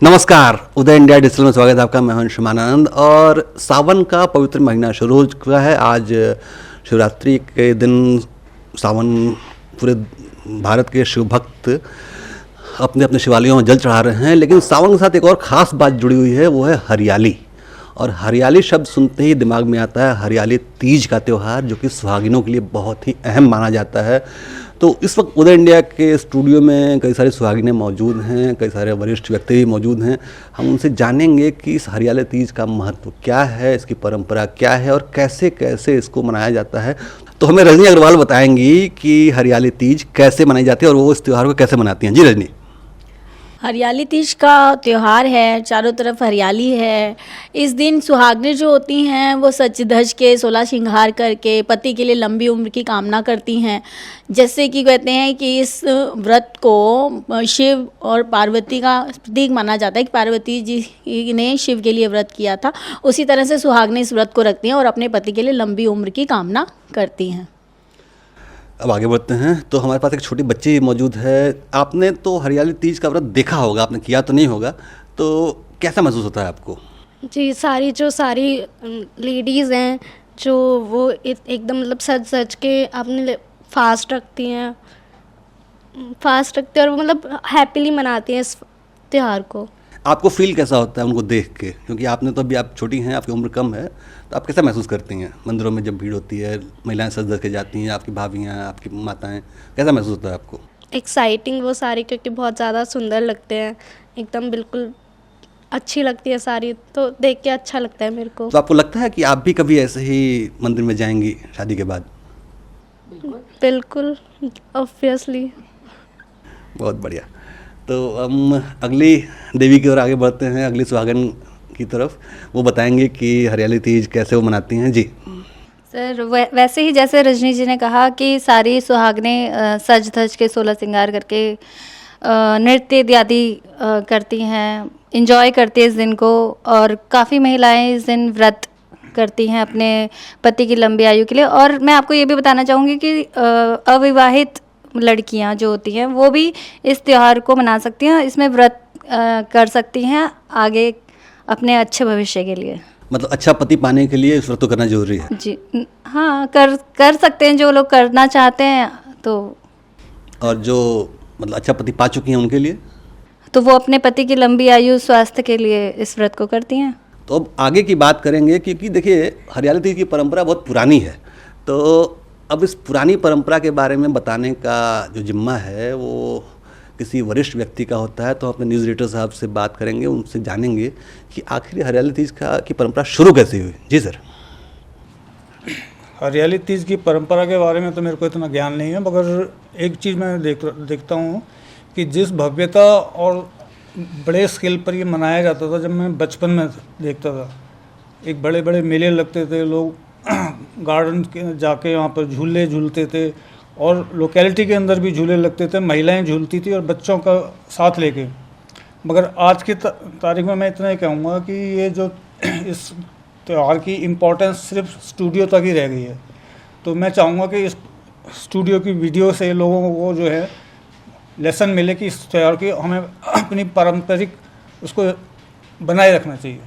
नमस्कार, उदय India digital में स्वागत है आपका। मैं हूं शुमानंद और सावन का पवित्र महीना शुरू हो चुका है। आज शिवरात्रि के दिन सावन पूरे भारत के शिव भक्त अपने अपने शिवालयों में जल चढ़ा रहे हैं। लेकिन सावन के साथ एक और ख़ास बात जुड़ी हुई है, वो है हरियाली। और हरियाली शब्द सुनते ही दिमाग में आता है हरियाली तीज का त्यौहार, जो कि सुहागिनों के लिए बहुत ही अहम माना जाता है। तो इस वक्त उदय इंडिया के स्टूडियो में कई सारी सुहागिनें मौजूद हैं, कई सारे वरिष्ठ व्यक्ति भी मौजूद हैं। हम उनसे जानेंगे कि इस हरियाली तीज का महत्व क्या है, इसकी परंपरा क्या है और कैसे कैसे इसको मनाया जाता है। तो हमें रजनी अग्रवाल बताएंगी कि हरियाली तीज कैसे मनाई जाती है और वो इस त्यौहार को कैसे मनाती हैं। जी रजनी। हरियाली तीज का त्यौहार है, चारों तरफ हरियाली है। इस दिन सुहागनें जो होती हैं वो सज धज के 16 श्रृंगार करके पति के लिए लंबी उम्र की कामना करती हैं। जैसे कि कहते हैं कि इस व्रत को शिव और पार्वती का प्रतीक माना जाता है कि पार्वती जी ने शिव के लिए व्रत किया था। उसी तरह से सुहागनें इस व्रत को रखती हैं और अपने पति के लिए लंबी उम्र की कामना करती हैं। अब आगे बढ़ते हैं। तो हमारे पास एक छोटी बच्ची मौजूद है। आपने तो हरियाली तीज का व्रत देखा होगा, आपने किया तो नहीं होगा, तो कैसा महसूस होता है आपको? जी, सारी लेडीज़ हैं जो वो एकदम मतलब सज सज के अपने फास्ट रखती हैं और वो मतलब हैप्पीली मनाती हैं इस त्यौहार को। आपको फील कैसा होता है उनको देख के? क्योंकि आपने तो अभी आप छोटी हैं, आपकी उम्र कम है, तो आप कैसा महसूस करती हैं मंदिरों में जब भीड़ होती है, महिलाएं सज धज के जाती हैं, आपकी भाभियाँ, आपकी माताएं, कैसा महसूस होता है आपको? एक्साइटिंग वो सारी, क्योंकि बहुत ज़्यादा सुंदर लगते हैं, एकदम बिल्कुल अच्छी लगती है सारी, तो देख के अच्छा लगता है मेरे को। तो आपको लगता है कि आप भी कभी ऐसे ही मंदिर में जाएंगी शादी के बाद? बिल्कुल, ऑब्वियसली। बहुत बढ़िया। तो हम अगली देवी की ओर आगे बढ़ते हैं, अगली सुहागन की तरफ। वो बताएंगे कि हरियाली तीज कैसे वो मनाती हैं। जी सर, वैसे ही जैसे रजनी जी ने कहा कि सारी सुहागनें सज धज के 16 श्रृंगार करके नृत्य इत्यादि करती हैं, इंजॉय करती हैं इस दिन को। और काफ़ी महिलाएं इस दिन व्रत करती हैं अपने पति की लंबी आयु के लिए। और मैं आपको ये भी बताना चाहूँगी कि अविवाहित लड़कियां जो होती हैं वो भी इस त्यौहार को मना सकती हैं, इसमें व्रत कर सकती हैं आगे अपने अच्छे भविष्य के लिए। मतलब अच्छा पति पाने के लिए इस व्रत को करना जरूरी है? जी हाँ, कर सकते हैं जो लोग करना चाहते हैं। तो और जो मतलब अच्छा पति पा चुकी हैं उनके लिए तो वो अपने पति की लंबी आयु स्वास्थ्य के लिए इस व्रत को करती हैं। तो अब आगे की बात करेंगे, क्योंकि देखिए हरियाली तीज की परंपरा बहुत पुरानी है। तो अब इस पुरानी परंपरा के बारे में बताने का जो जिम्मा है वो किसी वरिष्ठ व्यक्ति का होता है। तो हम अपने न्यूज़ एडिटर साहब से बात करेंगे, उनसे जानेंगे कि आखिर हरियाली तीज की परंपरा शुरू कैसे हुई। जी सर। हरियाली तीज की परंपरा के बारे में तो मेरे को इतना ज्ञान नहीं है, मगर एक चीज़ मैं देखता हूँ कि जिस भव्यता और बड़े स्केल पर ये मनाया जाता था, जब मैं बचपन में देखता था, एक बड़े बड़े मेले लगते थे, लोग गार्डन के जाके वहाँ पर झूले झूलते थे और लोकेलिटी के अंदर भी झूले लगते थे, महिलाएं झूलती थी और बच्चों का साथ लेके। मगर आज की तारीख में मैं इतना ही कहूँगा कि ये जो इस त्यौहार की इम्पोर्टेंस सिर्फ स्टूडियो तक ही रह गई है। तो मैं चाहूँगा कि इस स्टूडियो की वीडियो से लोगों को जो है लेसन मिले कि इस त्यौहार की हमें अपनी पारंपरिक उसको बनाए रखना चाहिए।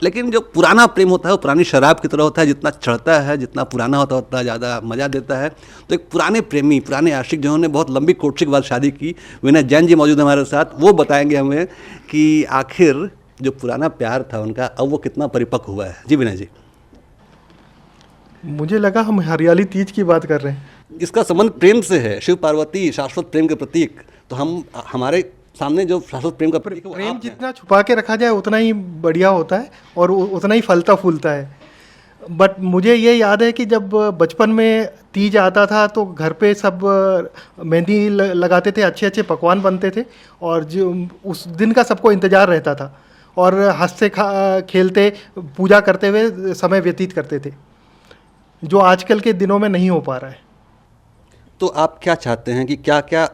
लेकिन जो पुराना प्रेम होता है वो पुरानी शराब की तरह होता है, जितना चढ़ता है, जितना पुराना होता है उतना ज़्यादा मज़ा देता है। तो एक पुराने प्रेमी, पुराने आशिक जिन्होंने बहुत लंबी कोर्टशिप के बाद शादी की, विनय जैन जी मौजूद है हमारे साथ। वो बताएंगे हमें कि आखिर जो पुराना प्यार था उनका अब वो कितना परिपक्व हुआ है। जी विनय जी। मुझे लगा हम हरियाली तीज की बात कर रहे हैं। इसका संबंध प्रेम से है, शिव पार्वती शाश्वत प्रेम के प्रतीक। तो हमारे सामने जो शाश्वत प्रेम का प्रतीक, प्रेम जितना छुपा के रखा जाए उतना ही बढ़िया होता है और उतना ही फलता फूलता है। बट मुझे ये याद है कि जब बचपन में तीज आता था तो घर पे सब मेहंदी लगाते थे, अच्छे अच्छे पकवान बनते थे और जो उस दिन का सबको इंतज़ार रहता था और हंसते खेलते पूजा करते हुए समय व्यतीत करते थे, जो आजकल के दिनों में नहीं हो पा रहा है। तो आप क्या चाहते हैं कि क्या क्या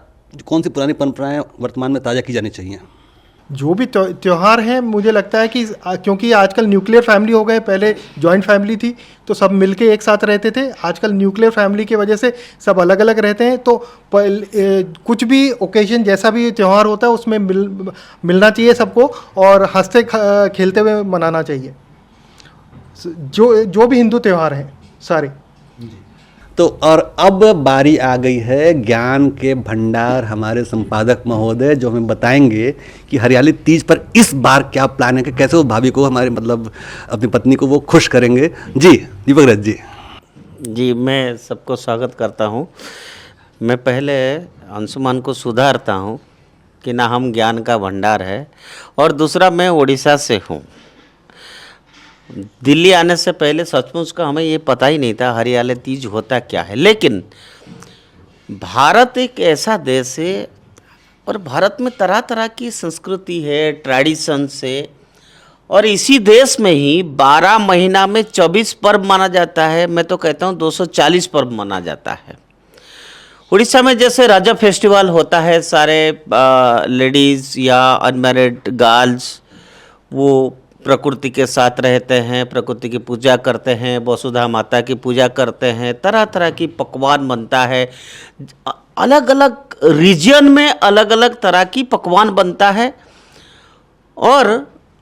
कौन सी पुरानी परंपराएं वर्तमान में ताज़ा की जानी चाहिए? जो भी त्योहार हैं, मुझे लगता है कि क्योंकि आजकल न्यूक्लियर फैमिली हो गए, पहले जॉइंट फैमिली थी तो सब मिलके एक साथ रहते थे, आजकल न्यूक्लियर फैमिली की वजह से सब अलग अलग रहते हैं। तो कुछ भी ओकेजन जैसा भी त्यौहार होता है उसमें मिलना चाहिए सबको और हंसते खेलते हुए मनाना चाहिए, जो भी हिंदू त्यौहार हैं सारे। तो और अब बारी आ गई है ज्ञान के भंडार हमारे संपादक महोदय, जो हमें बताएंगे कि हरियाली तीज पर इस बार क्या प्लान है, कि कैसे वो भाभी को, हमारे मतलब अपनी पत्नी को वो खुश करेंगे। जी दीपक रथ जी। जी, मैं सबको स्वागत करता हूँ। मैं पहले अंशुमान को सुधारता हूँ कि ना हम ज्ञान का भंडार है, और दूसरा मैं उड़ीसा से हूँ। दिल्ली आने से पहले सचमुच का हमें ये पता ही नहीं था हरियाली तीज होता क्या है। लेकिन भारत एक ऐसा देश है और भारत में तरह तरह की संस्कृति है, ट्रेडिशन से, और इसी देश में ही 12 महीना में 24 पर्व माना जाता है। मैं तो कहता हूँ 240 पर्व माना जाता है। उड़ीसा में जैसे राजा फेस्टिवल होता है, सारे लेडीज़ या अनमैरिड गर्ल्स वो प्रकृति के साथ रहते हैं, प्रकृति की पूजा करते हैं, वसुधा माता की पूजा करते हैं, तरह तरह की पकवान बनता है, अलग अलग रीजन में अलग अलग तरह की पकवान बनता है। और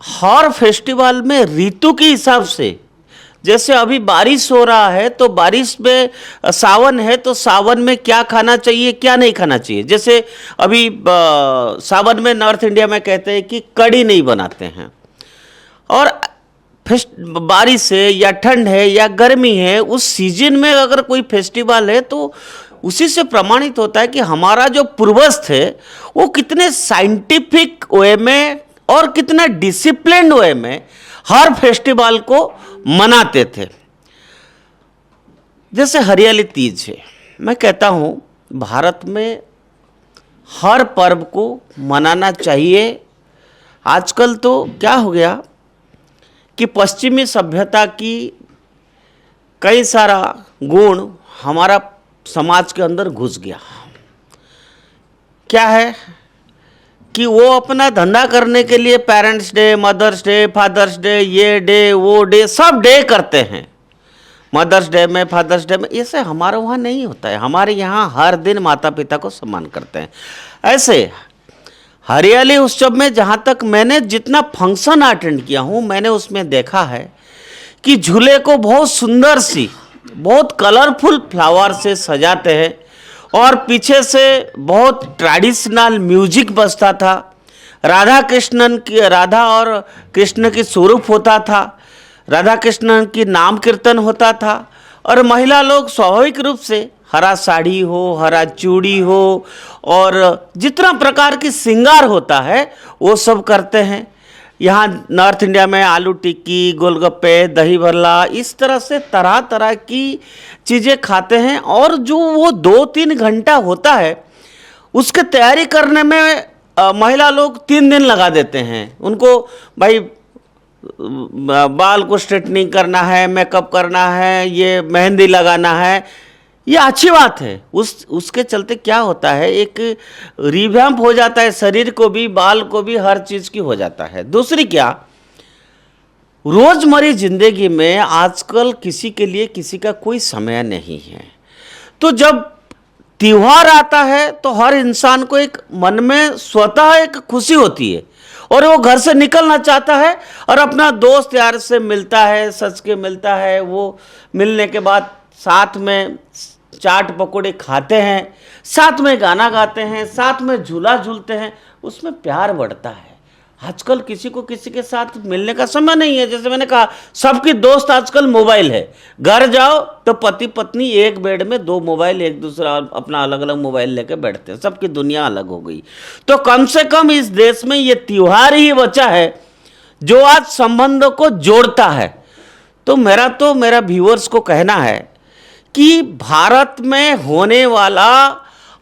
हर फेस्टिवल में ऋतु के हिसाब से, जैसे अभी बारिश हो रहा है तो बारिश में सावन है तो सावन में क्या खाना चाहिए क्या नहीं खाना चाहिए। जैसे अभी सावन में नॉर्थ इंडिया में कहते हैं कि कड़ी नहीं बनाते हैं, और बारिश है या ठंड है या गर्मी है, उस सीजन में अगर कोई फेस्टिवल है तो उसी से प्रमाणित होता है कि हमारा जो पूर्वज थे वो कितने साइंटिफिक वे में और कितना डिसिप्लिन्ड वे में हर फेस्टिवल को मनाते थे। जैसे हरियाली तीज है, मैं कहता हूँ भारत में हर पर्व को मनाना चाहिए। आजकल तो क्या हो गया कि पश्चिमी सभ्यता की कई सारा गुण हमारा समाज के अंदर घुस गया। क्या है कि वो अपना धंधा करने के लिए parents' day, mother's day, father's day, ये डे वो डे सब डे करते हैं। मदर्स डे में, फादर्स डे में, ऐसे हमारे वहाँ नहीं होता है। हमारे यहाँ हर दिन माता पिता को सम्मान करते हैं। ऐसे हरियाली उत्सव में जहाँ तक मैंने जितना फंक्शन अटेंड किया हूँ, मैंने उसमें देखा है कि झूले को बहुत सुंदर सी, बहुत कलरफुल फ्लावर से सजाते हैं, और पीछे से बहुत ट्रेडिशनल म्यूजिक बजता था। राधा और कृष्ण की स्वरूप होता था, राधा कृष्ण की नाम कीर्तन होता था, और महिला लोग स्वाभाविक रूप से हरा साड़ी हो, हरा चूड़ी हो, और जितना प्रकार की श्रृंगार होता है वो सब करते हैं। यहाँ नॉर्थ इंडिया में आलू टिक्की, गोलगप्पे, दही भल्ला, इस तरह से तरह तरह की चीज़ें खाते हैं। और जो वो 2-3 घंटा होता है उसके तैयारी करने में महिला लोग 3 दिन लगा देते हैं। उनको भाई बाल को स्ट्रेटनिंग करना है, मेकअप करना है, ये मेहंदी लगाना है, ये अच्छी बात है। उसके चलते क्या होता है, एक रिवैम्प हो जाता है, शरीर को भी, बाल को भी, हर चीज़ की हो जाता है। दूसरी क्या, रोजमर्रा जिंदगी में आजकल किसी के लिए किसी का कोई समय नहीं है। तो जब त्योहार आता है तो हर इंसान को एक मन में स्वतः एक खुशी होती है, और वो घर से निकलना चाहता है और अपना दोस्त यार से मिलता है, सच के मिलता है। वो मिलने के बाद साथ में चाट पकौड़े खाते हैं, साथ में गाना गाते हैं, साथ में झूला झूलते हैं, उसमें प्यार बढ़ता है। आजकल किसी को किसी के साथ मिलने का समय नहीं है। जैसे मैंने कहा, सबकी दोस्त आजकल मोबाइल है। घर जाओ तो पति पत्नी एक बेड में 2 मोबाइल, एक दूसरा अपना अलग अलग मोबाइल लेके बैठते हैं। सबकी दुनिया अलग हो गई। तो कम से कम इस देश में ये त्योहार ही बचा है जो आज संबंधों को जोड़ता है। तो मेरा व्यूअर्स को कहना है कि भारत में होने वाला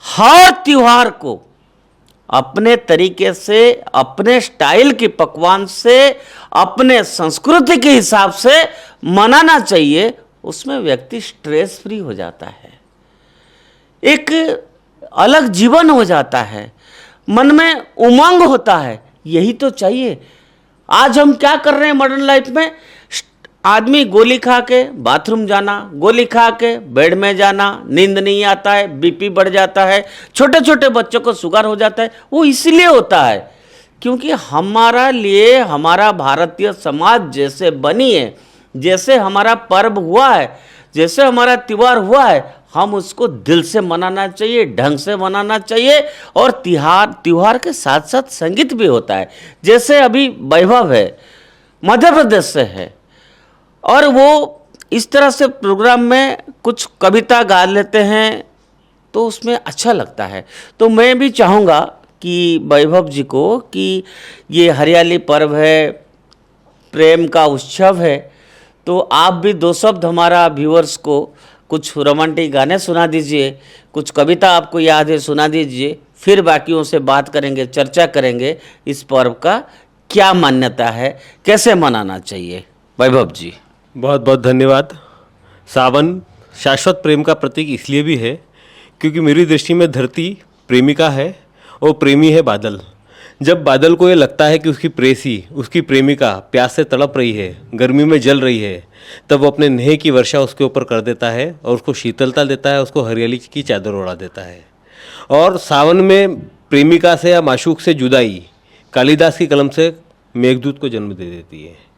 हर त्योहार को अपने तरीके से, अपने स्टाइल के पकवान से, अपने संस्कृति के हिसाब से मनाना चाहिए। उसमें व्यक्ति स्ट्रेस फ्री हो जाता है, एक अलग जीवन हो जाता है, मन में उमंग होता है यही तो चाहिए। आज हम क्या कर रहे हैं मॉडर्न लाइफ में? आदमी गोली खा के बाथरूम जाना, गोली खा के बेड में जाना, नींद नहीं आता है, बीपी बढ़ जाता है, छोटे छोटे बच्चों को शुगर हो जाता है। वो इसलिए होता है क्योंकि हमारा लिए हमारा भारतीय समाज जैसे बनी है, जैसे हमारा पर्व हुआ है, जैसे हमारा त्योहार हुआ है, हम उसको दिल से मनाना चाहिए, ढंग से मनाना चाहिए। और त्योहार के साथ साथ संगीत भी होता है। जैसे अभी वैभव है, मध्य प्रदेश से है, और वो इस तरह से प्रोग्राम में कुछ कविता गा लेते हैं तो उसमें अच्छा लगता है। तो मैं भी चाहूँगा कि वैभव जी को कि ये हरियाली पर्व है, प्रेम का उत्सव है, तो आप भी दो शब्द हमारा व्यूअर्स को कुछ रोमांटिक गाने सुना दीजिए, कुछ कविता आपको याद है सुना दीजिए, फिर बाकियों से बात करेंगे, चर्चा करेंगे इस पर्व का क्या मान्यता है, कैसे मनाना चाहिए। वैभव जी बहुत बहुत धन्यवाद। सावन शाश्वत प्रेम का प्रतीक इसलिए भी है क्योंकि मेरी दृष्टि में धरती प्रेमिका है और प्रेमी है बादल। जब बादल को ये लगता है कि उसकी प्रेसी, उसकी प्रेमिका प्यास से तड़प रही है, गर्मी में जल रही है, तब वो अपने नेह की वर्षा उसके ऊपर कर देता है और उसको शीतलता देता है, उसको हरियाली की चादर ओढ़ा देता है। और सावन में प्रेमिका से या माशूक से जुदाई कालिदास की कलम से मेघदूत को जन्म दे देती है।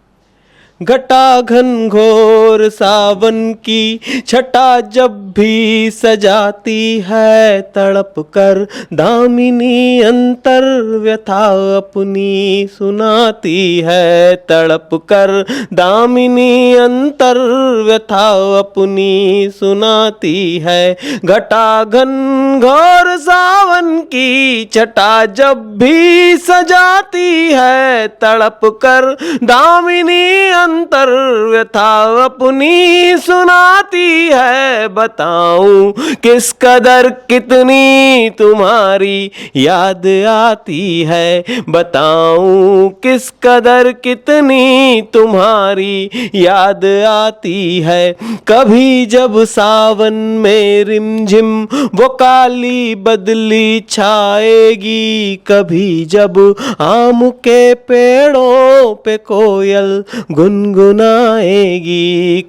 घटा घनघोर सावन की छटा जब भी सजाती है, तड़प कर दामिनी अंतर व्यथा अपनी सुनाती है, तड़प कर दामिनी अंतर व्यथा अपनी सुनाती है। घटा घनघोर सावन की छटा जब भी सजाती है, तड़प कर दामिनी अंतर व्यथा अपनी सुनाती है। बताऊं किस कदर कितनी तुम्हारी याद आती है, बताऊं किस कदर कितनी तुम्हारी याद आती है। कभी जब सावन में रिमझिम वो काली बदली छाएगी, कभी जब आम के पेड़ों पे कोयल गुनगुनाएगी,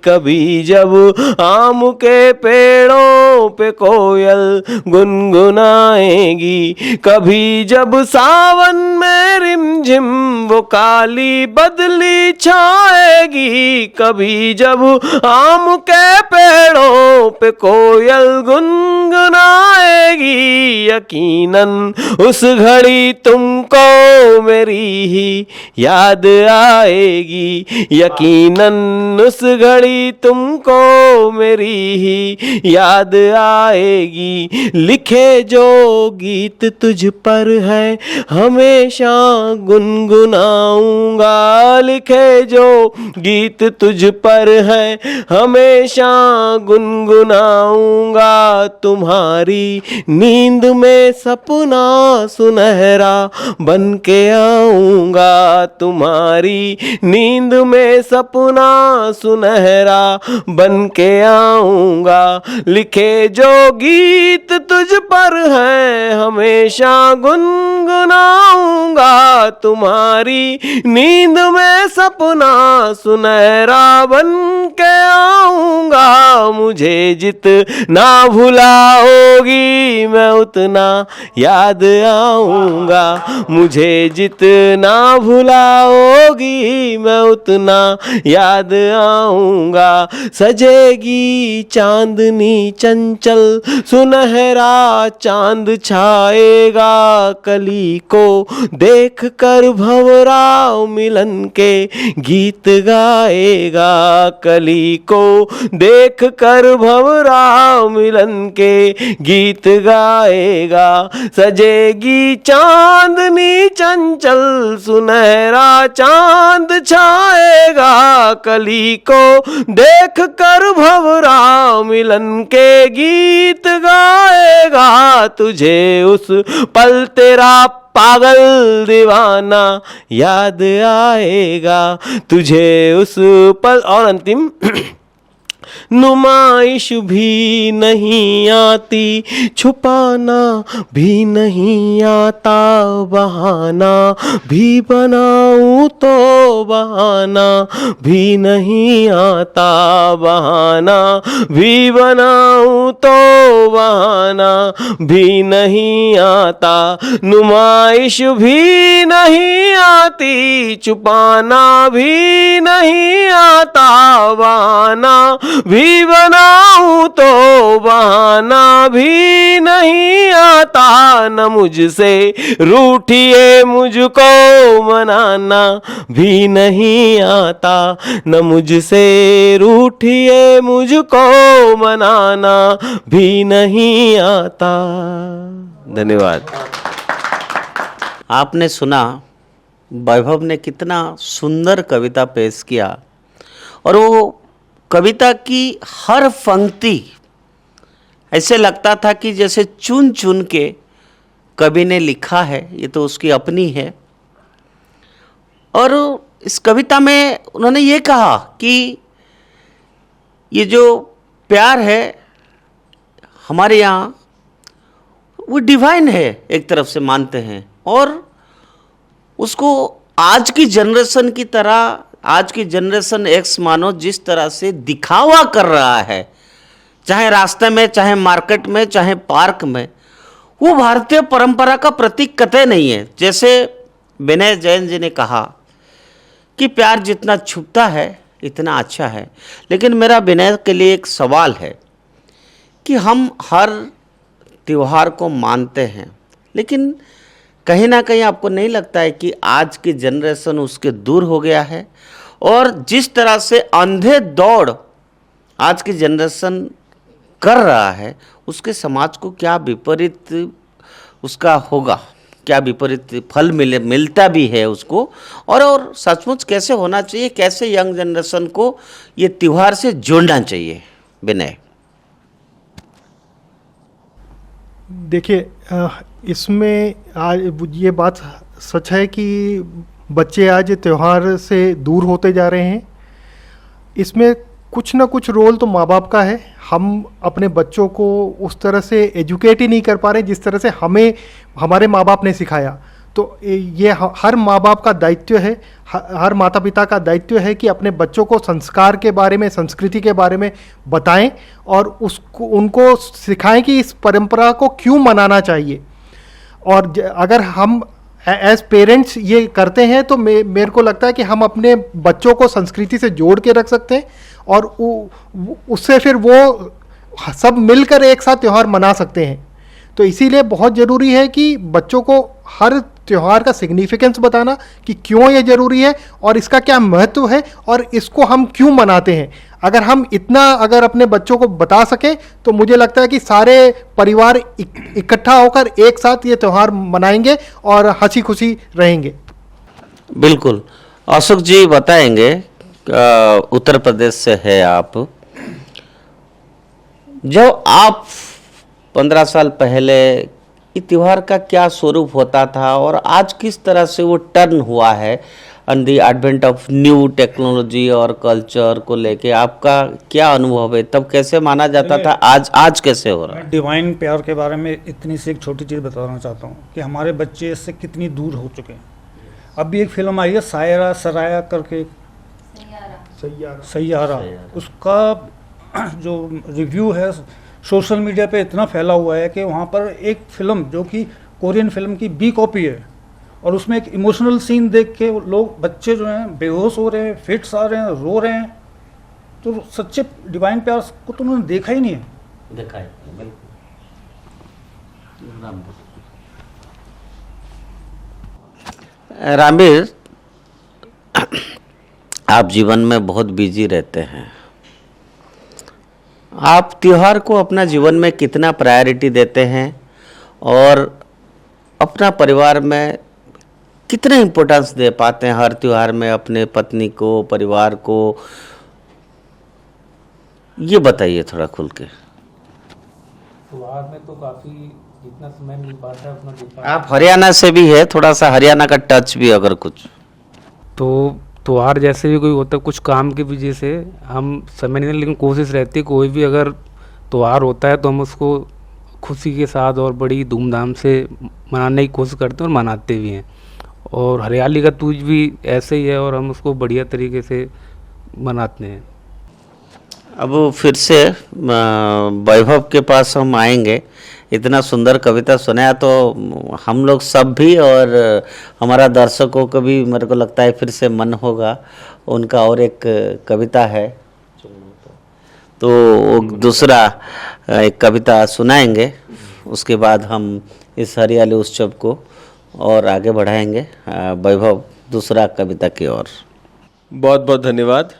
कभी जब आम के पेड़ों पे कोयल गुनगुनाएगी, कभी जब सावन में रिमझिम वो काली बदली छाएगी, कभी जब आम के पेड़ों पे कोयल गुनगुनाएगी। यकीनन उस घड़ी तुमको मेरी ही याद आएगी, यकीनन उस घड़ी तुमको मेरी ही याद आएगी। लिखे जो गीत तुझ पर है हमेशा गुनगुनाऊंगा, लिखे जो गीत तुझ पर है हमेशा गुनगुनाऊंगा। तुम्हारी नींद में सपना सुनहरा बन के आऊंगा, तुम्हारी नींद में सपना सुनहरा बन के आऊंगा। लिखे जो गीत तुझ पर है हमेशा गुनगुनाऊंगा, तुम्हारी नींद में सपना सुनहरा बन के आऊंगा। मुझे जितना भुलाओगी मैं उतना याद आऊंगा, मुझे जितना भुलाओगी मैं उतना याद आऊंगा। सजेगी चांदनी चंचल सुनहरा चांद छाएगा, कली को देख कर भंवरा मिलन के गीत गाएगा, कली को देख कर भंवरा मिलन के गीत गाएगा। सजेगी चांदनी चंचल सुनहरा चांद छाएगा, कली को देख कर भंवरा मिलन के गीत गाएगा। तुझे उस पल तेरा पागल दीवाना याद आएगा, तुझे उस पल। और अंतिम नुमाइश भी नहीं आती, छुपाना भी नहीं आता, बहाना भी बनाऊं तो बहाना भी नहीं आता, बहाना भी बनाऊं तो बहाना भी नहीं आता, नुमाइश भी नहीं आती, छुपाना भी नहीं आता, बहाना भी बनाऊं तो बहाना भी नहीं आता, न मुझसे रूठिए मुझको मनाना भी नहीं आता, न मुझसे रूठिए मुझको मनाना भी नहीं आता। धन्यवाद। आपने सुना वैभव ने कितना सुंदर कविता पेश किया, और वो कविता की हर पंक्ति ऐसे लगता था कि जैसे चुन चुन के कवि ने लिखा है, ये तो उसकी अपनी है। और इस कविता में उन्होंने ये कहा कि ये जो प्यार है हमारे यहाँ वो डिवाइन है, एक तरफ से मानते हैं, और उसको आज की जनरेशन की तरह, आज की जनरेशन एक्स मानो जिस तरह से दिखावा कर रहा है, चाहे रास्ते में, चाहे मार्केट में, चाहे पार्क में, वो भारतीय परंपरा का प्रतीक कतई नहीं है। जैसे विनय जैन जी ने कहा कि प्यार जितना छुपता है इतना अच्छा है, लेकिन मेरा विनय के लिए एक सवाल है कि हम हर त्यौहार को मानते हैं, लेकिन कहीं ना कहीं आपको नहीं लगता है कि आज की जनरेशन उसके दूर हो गया है, और जिस तरह से अंधे दौड़ आज की जनरेशन कर रहा है, उसके समाज को क्या विपरीत उसका होगा, क्या विपरीत फल मिलता भी है उसको, और सचमुच कैसे होना चाहिए, कैसे यंग जनरेशन को ये त्यौहार से जोड़ना चाहिए। विनय। देखिए, इसमें आज ये बात सच है कि बच्चे आज त्यौहार से दूर होते जा रहे हैं। इसमें कुछ ना कुछ रोल तो माँ बाप का है। हम अपने बच्चों को उस तरह से एजुकेट ही नहीं कर पा रहे जिस तरह से हमें हमारे माँ बाप ने सिखाया। तो ये हर माँ बाप का दायित्व है, हर माता पिता का दायित्व है कि अपने बच्चों को संस्कार के बारे में, संस्कृति के बारे में बताएं और उसको उनको सिखाएं कि इस परंपरा को क्यों मनाना चाहिए। और अगर हम एज पेरेंट्स ये करते हैं तो मेरे को लगता है कि हम अपने बच्चों को संस्कृति से जोड़ के रख सकते हैं, और उससे फिर वो सब मिलकर एक साथ त्यौहार मना सकते हैं। तो इसीलिए बहुत ज़रूरी है कि बच्चों को हर त्यौहार का सिग्निफिकेंस बताना कि क्यों ये ज़रूरी है और इसका क्या महत्व है और इसको हम क्यों मनाते हैं। अगर हम इतना अपने बच्चों को बता सकें तो मुझे लगता है कि सारे परिवार इकट्ठा होकर एक साथ ये त्यौहार मनाएंगे और हंसी खुशी रहेंगे। बिल्कुल। अशोक जी बताएंगे, उत्तर प्रदेश से है आप। जब आप 15 साल पहले ये त्यौहार का क्या स्वरूप होता था और आज किस तरह से वो टर्न हुआ है on the advent of new technology और कल्चर को लेके, आपका क्या अनुभव है? तब कैसे माना जाता था, आज कैसे हो रहा है? मैं डिवाइन प्यार के बारे में इतनी सी एक छोटी चीज़ बताना चाहता हूँ कि हमारे बच्चे इससे कितनी दूर हो चुके हैं। अभी एक फिल्म आई है सायरा सराया करके, सैयारा, उसका जो रिव्यू है सोशल मीडिया पे इतना फैला हुआ है कि वहाँ पर एक फिल्म जो कि कोरियन फिल्म की बी कॉपी है और उसमें एक इमोशनल सीन देख के लोग, बच्चे जो हैं बेहोश हो रहे हैं, फिट्स आ रहे हैं, रो रहे हैं। तो सच्चे डिवाइन प्यार को तो उन्होंने देखा ही नहीं है। देखा है, बिल्कुल। रामवीर, आप जीवन में बहुत बिजी रहते हैं, आप त्योहार को अपना जीवन में कितना प्रायोरिटी देते हैं और अपना परिवार में कितने इम्पोर्टेंस दे पाते हैं हर त्योहार में अपने पत्नी को, परिवार को? ये बताइए थोड़ा खुल के। त्योहार में तो काफ़ी जितना समय मिल पाता है अपना आप हरियाणा से भी है, थोड़ा सा हरियाणा का टच भी अगर कुछ। तो त्योहार जैसे भी कोई होता है, कुछ काम की वजह से हम समय नहीं, लेकिन कोशिश रहती है कोई भी अगर त्योहार होता है तो हम उसको खुशी के साथ और बड़ी धूमधाम से मनाने की कोशिश करते हैं और मनाते भी हैं। और हरियाली का तीज भी ऐसे ही है और हम उसको बढ़िया तरीके से मनाते हैं। अब फिर से वैभव के पास हम आएंगे। इतना सुंदर कविता सुनाया तो हम लोग सब भी और हमारा दर्शकों को भी मेरे को लगता है फिर से मन होगा। उनका और एक कविता है तो वो दूसरा एक कविता सुनाएंगे, उसके बाद हम इस हरियाली उत्सव को और आगे बढ़ाएंगे। वैभव दूसरा कविता की ओर। बहुत बहुत धन्यवाद।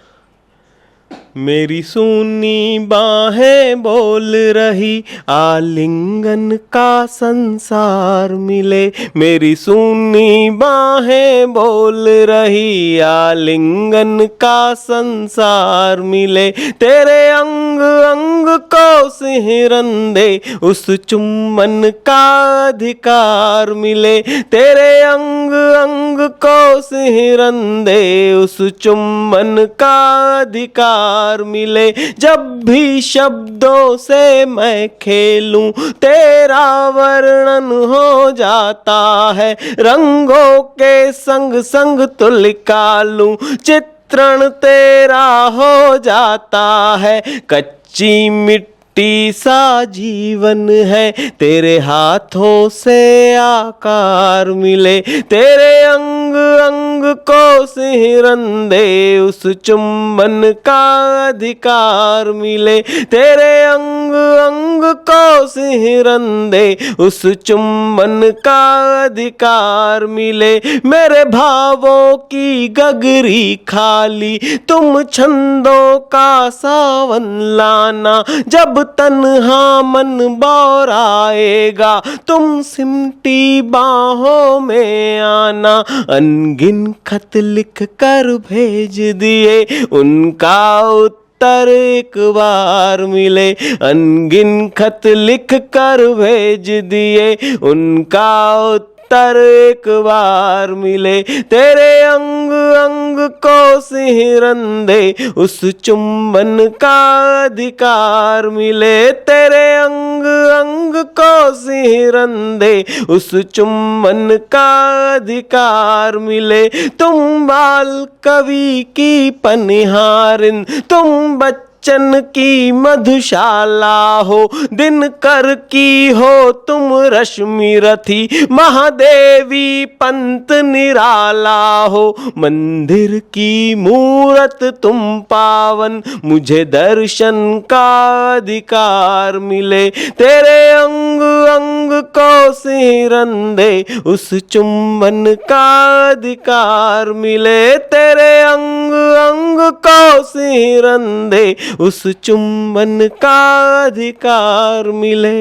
मेरी सूनी बाहें बोल रही आलिंगन का संसार मिले, मेरी सूनी बाहें बोल रही आलिंगन का संसार मिले, तेरे अंग अंग को सिहरन दे उस चुम्बन का अधिकार मिले, तेरे अंग अंग को सिहरन दे उस चुम्बन का अधिकार मिले। जब भी शब्दों से मैं खेलूं तेरा वर्णन हो जाता है, रंगों के संग संग तुलिका लूं चित्रण तेरा हो जाता है। कच्ची मिट्टी सा जीवन है, तेरे हाथों से आकार मिले, तेरे अंग अंग को सिहरन दे उस चुंबन का अधिकार मिले, तेरे अंग अंग को सिहरन दे उस चुंबन का अधिकार मिले। मेरे भावों की गगरी खाली तुम छंदों का सावन लाना, जब तन्हा मन बौराएगा तुम सिमटी बाहों में आना। अनगिन खत लिख कर भेज दिए उनका उत्तर एक बार मिले, अनगिन खत लिख कर भेज दिए उनका उत्तर एक बार मिले, तेरे अंग अंग को सिहरन दे उस चुंबन का अधिकार मिले, तेरे अंग अंग को सिहरन दे उस चुंबन का अधिकार मिले। तुम बाल कवि की पनिहारिन, तुम बच्चन की मधुशाला हो, दिनकर की हो तुम रश्मि रथी, महादेवी पंत निराला हो, मंदिर की मूरत तुम पावन, मुझे दर्शन का अधिकार मिले, तेरे अंग अंग को सिहरन दे उस चुंबन का अधिकार मिले, तेरे अंग अंग को सिहरन दे उस चुंबन का अधिकार मिले।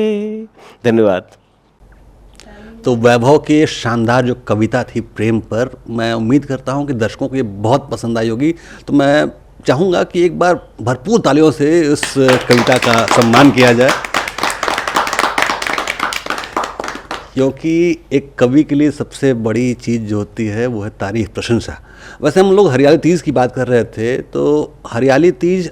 धन्यवाद। तो वैभव की शानदार जो कविता थी प्रेम पर, मैं उम्मीद करता हूँ कि दर्शकों को ये बहुत पसंद आई होगी। तो मैं चाहूँगा कि एक बार भरपूर तालियों से इस कविता का सम्मान किया जाए, क्योंकि एक कवि के लिए सबसे बड़ी चीज़ जो होती है वो है तारीफ, प्रशंसा। वैसे हम लोग हरियाली तीज की बात कर रहे थे, तो हरियाली तीज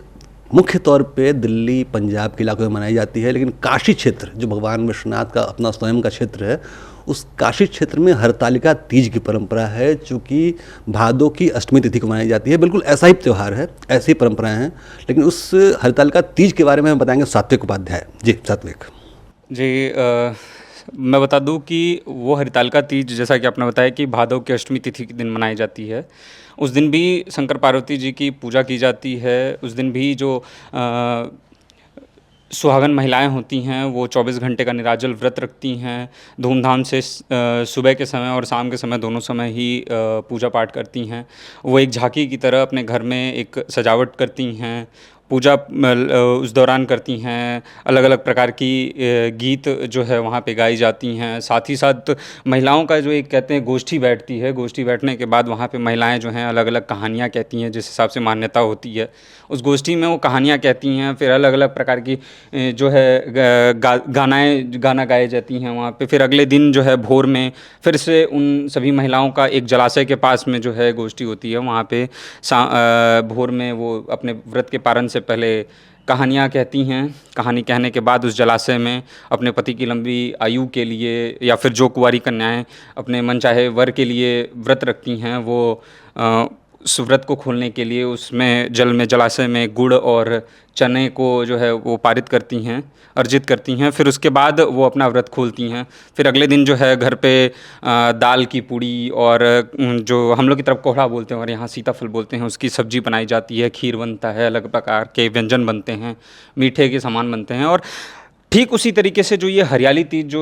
मुख्य तौर पे दिल्ली पंजाब के इलाकों में मनाई जाती है, लेकिन काशी क्षेत्र जो भगवान विश्वनाथ का अपना स्वयं का क्षेत्र है, उस काशी क्षेत्र में हरतालिका तीज की परंपरा है, चूँकि भादों की अष्टमी तिथि को मनाई जाती है। बिल्कुल ऐसा ही त्यौहार है, ऐसी परंपराएं हैं, लेकिन उस हरतालिका तीज के बारे में हम बताएंगे सात्विक उपाध्याय जी। सात्विक जी, मैं बता दूं कि वो हरितालिका तीज, जैसा कि आपने बताया कि भादव की अष्टमी तिथि के दिन मनाई जाती है, उस दिन भी शंकर पार्वती जी की पूजा की जाती है। उस दिन भी जो सुहागन महिलाएं होती हैं वो 24 घंटे का निराजल व्रत रखती हैं, धूमधाम से सुबह के समय और शाम के समय दोनों समय ही पूजा पाठ करती हैं। वो एक झांकी की तरह अपने घर में एक सजावट करती हैं, पूजा उस दौरान करती हैं, अलग अलग प्रकार की गीत जो है वहाँ पे गाई जाती हैं। साथ ही साथ महिलाओं का जो एक कहते हैं गोष्ठी बैठती है, गोष्ठी बैठने के बाद वहाँ पे महिलाएं जो हैं अलग अलग कहानियाँ कहती हैं, जिस हिसाब से मान्यता होती है उस गोष्ठी में वो कहानियाँ कहती हैं। फिर अलग अलग प्रकार की जो है गाना गाए जाती हैं वहाँ पे। फिर अगले दिन जो है भोर में फिर से उन सभी महिलाओं का एक जलाशय के पास में जो है गोष्ठी होती है, वहाँ पे भोर में वो अपने व्रत के पारण से पहले कहानियाँ कहती हैं। कहानी कहने के बाद उस जलाशय में अपने पति की लंबी आयु के लिए या फिर जो कुंवारी कन्याएं अपने मनचाहे वर के लिए व्रत रखती हैं, वो उस व्रत को खोलने के लिए उसमें जल में जलाशय में गुड़ और चने को जो है वो पारित करती हैं, अर्जित करती हैं। फिर उसके बाद वो अपना व्रत खोलती हैं। फिर अगले दिन जो है घर पे दाल की पूड़ी और जो हम लोग की तरफ कोहड़ा बोलते हैं और यहाँ सीताफल बोलते हैं, उसकी सब्जी बनाई जाती है, खीर बनता है, अलग प्रकार के व्यंजन बनते हैं, मीठे के सामान बनते हैं। और ठीक उसी तरीके से जो ये हरियाली तीज जो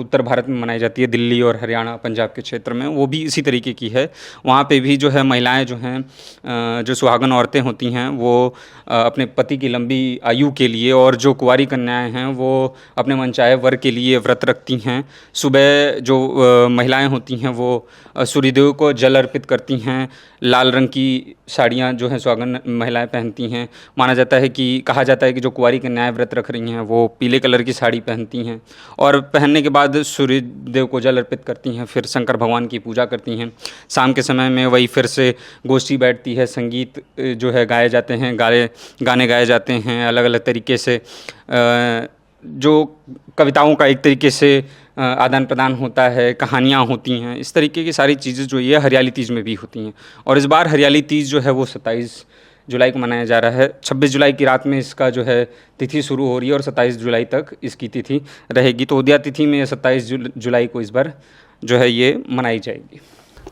उत्तर भारत में मनाई जाती है, दिल्ली और हरियाणा पंजाब के क्षेत्र में, वो भी इसी तरीके की है। वहाँ पे भी जो है महिलाएं जो हैं जो सुहागन औरतें होती हैं वो अपने पति की लंबी आयु के लिए, और जो कुंवारी कन्याएं हैं वो अपने मनचाहे वर के लिए व्रत रखती हैं। सुबह जो महिलाएं होती हैं वो सूर्यदेव को जल अर्पित करती हैं। लाल रंग की साड़ियाँ जो हैं सुहागन महिलाएं पहनती हैं। माना जाता है कि कहा जाता है कि जो कुंवारी कन्याएं व्रत रख रही हैं वो पीले कलर की साड़ी पहनती हैं और पहनने के बाद सूर्य देव को जल अर्पित करती हैं। फिर शंकर भगवान की पूजा करती हैं। शाम के समय में वही फिर से गोष्ठी बैठती है, संगीत जो है गाए जाते हैं, गाने गाए जाते हैं अलग अलग तरीके से। जो कविताओं का एक तरीके से आदान प्रदान होता है, कहानियाँ होती हैं, इस तरीके की सारी चीज़ें जो ये हरियाली तीज में भी होती हैं। और इस बार हरियाली तीज जो है वो 27 जुलाई को मनाया जा रहा है। 26 जुलाई की रात में इसका जो है तिथि शुरू हो रही है और 27 जुलाई तक इसकी तिथि रहेगी। तो उदया तिथि में 27 जुलाई को इस बार जो है ये मनाई जाएगी।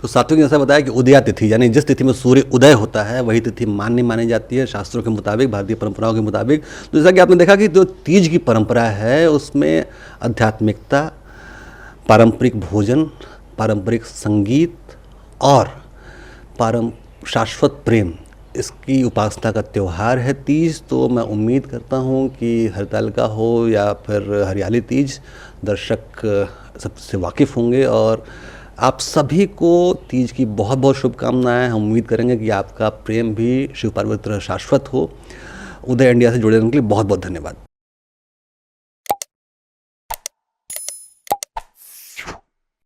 तो साथियों ने जैसा बताया कि उदया तिथि यानी जिस तिथि में सूर्य उदय होता है वही तिथि मान्य मानी जाती है शास्त्रों के मुताबिक, भारतीय परंपराओं के मुताबिक। तो जैसा कि आपने देखा कि जो तीज की परंपरा है उसमें आध्यात्मिकता, पारंपरिक भोजन, पारंपरिक संगीत और शाश्वत प्रेम, इसकी उपासना का त्यौहार है तीज। तो मैं उम्मीद करता हूँ कि हरितालिका हो या फिर हरियाली तीज, दर्शक सबसे वाकिफ़ होंगे और आप सभी को तीज की बहुत बहुत शुभकामनाएं। हम उम्मीद करेंगे कि आपका प्रेम भी शिव पार्वती शाश्वत हो। उदय इंडिया से जुड़े रहने के लिए बहुत बहुत धन्यवाद।